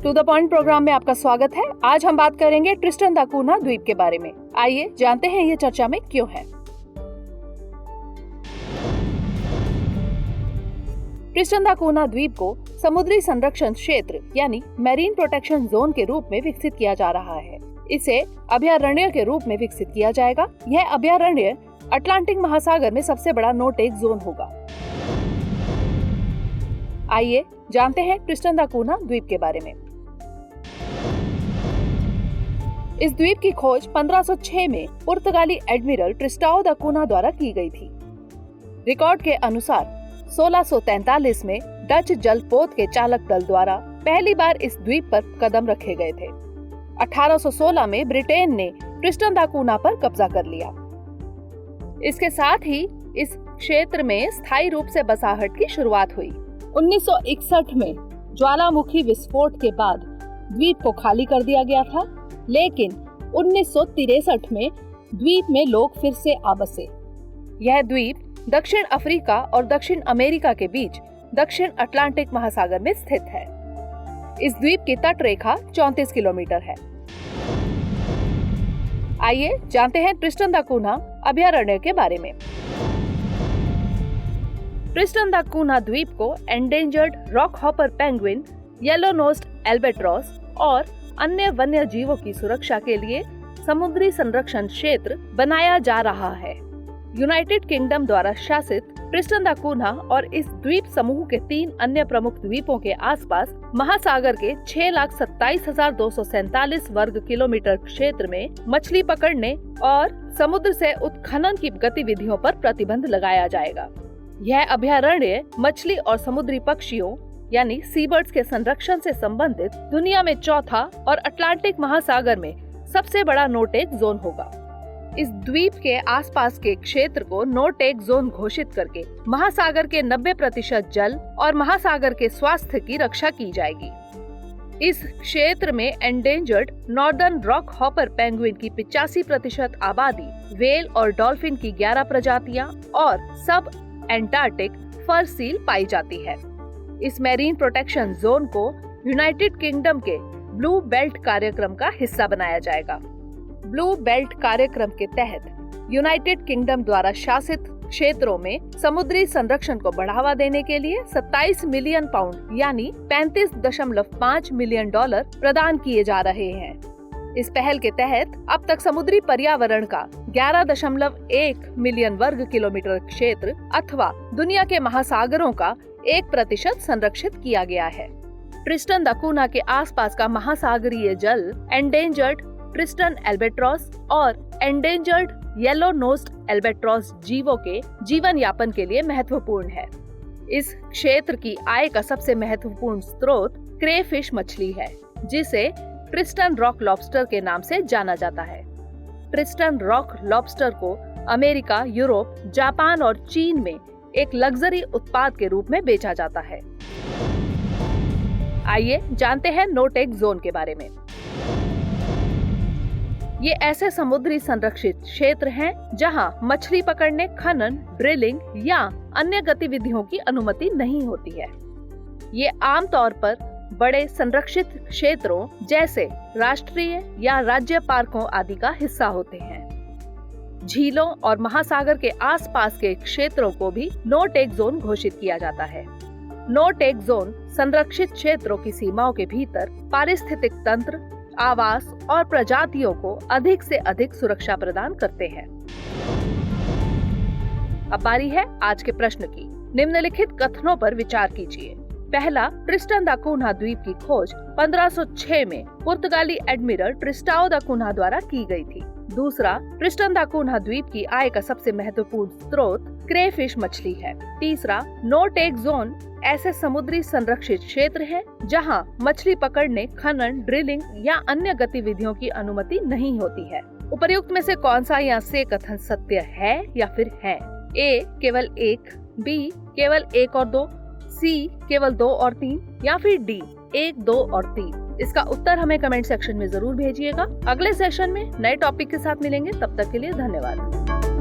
To the point programme में आपका स्वागत है। आज हम बात करेंगे ट्रिस्टन दा कूना द्वीप के बारे में। आइए जानते हैं ये चर्चा में क्यों है। ट्रिस्टन दा कूना द्वीप को समुद्री संरक्षण क्षेत्र यानी मैरीन प्रोटेक्शन जोन के रूप में विकसित किया जा रहा है। इसे अभयारण्य के रूप में विकसित किया जाएगा। यह अभयारण्य अटलांटिक महासागर में सबसे बड़ा नो टेक जोन होगा। आइए जानते हैं ट्रिस्टन दा कूना द्वीप के बारे में। इस द्वीप की खोज 1506 में पुर्तगाली एडमिरल ट्रिस्टाओ दा कूना द्वारा की गई थी। रिकॉर्ड के अनुसार 1643 में डच जलपोत के चालक दल द्वारा पहली बार इस द्वीप पर कदम रखे गए थे। 1816 में ब्रिटेन ने ट्रिस्टन दा कूना पर कब्जा कर लिया। इसके साथ ही इस क्षेत्र में स्थायी रूप से बसाहट की शुरुआत हुई। 1961 में ज्वालामुखी विस्फोट के बाद द्वीप को खाली कर दिया गया था, लेकिन 1963 में द्वीप में लोग फिर से आ बसे। यह द्वीप दक्षिण अफ्रीका और दक्षिण अमेरिका के बीच दक्षिण अटलांटिक महासागर में स्थित है। इस द्वीप की तट रेखा 34 किलोमीटर है। आइए जानते हैं ट्रिस्टन दा कूना अभयारण्य के बारे में। ट्रिस्टन दा कूना द्वीप को endangered rockhopper penguin, yellow nosed albatross और अन्य वन्य जीवों की सुरक्षा के लिए समुद्री संरक्षण क्षेत्र बनाया जा रहा है। यूनाइटेड किंगडम द्वारा शासित ट्रिस्टन दा कूना और इस द्वीप समूह के 3 अन्य प्रमुख द्वीपों के आसपास महासागर के 6,27,247 वर्ग किलोमीटर क्षेत्र में मछली पकड़ने और समुद्र से उत्खनन की गतिविधियों पर प्रतिबंध लगाया जाएगा। यह अभयारण्य मछली और समुद्री पक्षियों यानी सीबर्ड्स के संरक्षण से संबंधित दुनिया में चौथा और अटलांटिक महासागर में सबसे बड़ा नो टेक जोन होगा। इस द्वीप के आसपास के क्षेत्र को नो टेक जोन घोषित करके महासागर के 90% जल और महासागर के स्वास्थ्य की रक्षा की जाएगी। इस क्षेत्र में endangered northern rock hopper penguin की 85% आबादी, व्हेल और डॉल्फिन की 11 प्रजातियां और सब एंटार्क्टिक फर सील पाई जाती है। इस मैरीन प्रोटेक्शन जोन को यूनाइटेड किंगडम के ब्लू बेल्ट कार्यक्रम का हिस्सा बनाया जाएगा। ब्लू बेल्ट कार्यक्रम के तहत यूनाइटेड किंगडम द्वारा शासित क्षेत्रों में समुद्री संरक्षण को बढ़ावा देने के लिए 27 मिलियन पाउंड यानी $35.5 मिलियन प्रदान किए जा रहे हैं। इस पहल के तहत अब तक समुद्री पर्यावरण का 11.1 मिलियन वर्ग किलोमीटर क्षेत्र अथवा दुनिया के महासागरों का 1% संरक्षित किया गया है। ट्रिस्टन दा कूना के आसपास का महासागरीय जल एंडेंजर्ड ट्रिस्टन एल्बाट्रॉस और एंडेंजर्ड येलो नोस्ड एल्बाट्रॉस जीवों के जीवन यापन के लिए महत्वपूर्ण है। इस क्षेत्र की आय का सबसे महत्वपूर्ण स्रोत क्रेफिश मछली है, जिसे ट्रिस्टन रॉक लॉबस्टर के नाम से जाना जाता है। ट्रिस्टन रॉक लॉबस्टर को अमेरिका, यूरोप, जापान और चीन में एक लग्जरी उत्पाद के रूप में बेचा जाता है। आइए जानते हैं नो टेक जोन के बारे में। ये ऐसे समुद्री संरक्षित क्षेत्र हैं जहां मछली पकड़ने, खनन, ड्रिलिंग या अन्य गतिविधियों की अनुमति नहीं होती है। ये आमतौर पर बड़े संरक्षित क्षेत्रों जैसे राष्ट्रीय या राज्य पार्कों आदि का हिस्सा होते हैं। झीलों और महासागर के आसपास के क्षेत्रों को भी नो टेक जोन घोषित किया जाता है। नो टेक जोन संरक्षित क्षेत्रों की सीमाओं के भीतर पारिस्थितिक तंत्र, आवास और प्रजातियों को अधिक से अधिक सुरक्षा प्रदान करते हैं। अब बारी है आज के प्रश्न की। निम्नलिखित कथनों पर विचार कीजिए। पहला, ट्रिस्टन दा कूना द्वीप की खोज 1506 में पुर्तगाली एडमिरल ट्रिस्टाओ दा कूना द्वारा की गई थी। दूसरा, ट्रिस्टन दा कूना द्वीप की आय का सबसे महत्वपूर्ण स्रोत क्रेफिश मछली है। तीसरा, नो टेक जोन ऐसे समुद्री संरक्षित क्षेत्र है जहां मछली पकड़ने, खनन, ड्रिलिंग या अन्य गतिविधियों की अनुमति नहीं होती है। उपर्युक्त में से कौन सा यहाँ से कथन सत्य है या फिर है? ए केवल 1, बी केवल 1 और 2, सी केवल 2 और 3 या फिर डी 1, 2 और 3? इसका उत्तर हमें कमेंट सेक्शन में जरूर भेजिएगा। अगले सेशन में नए टॉपिक के साथ मिलेंगे। तब तक के लिए धन्यवाद।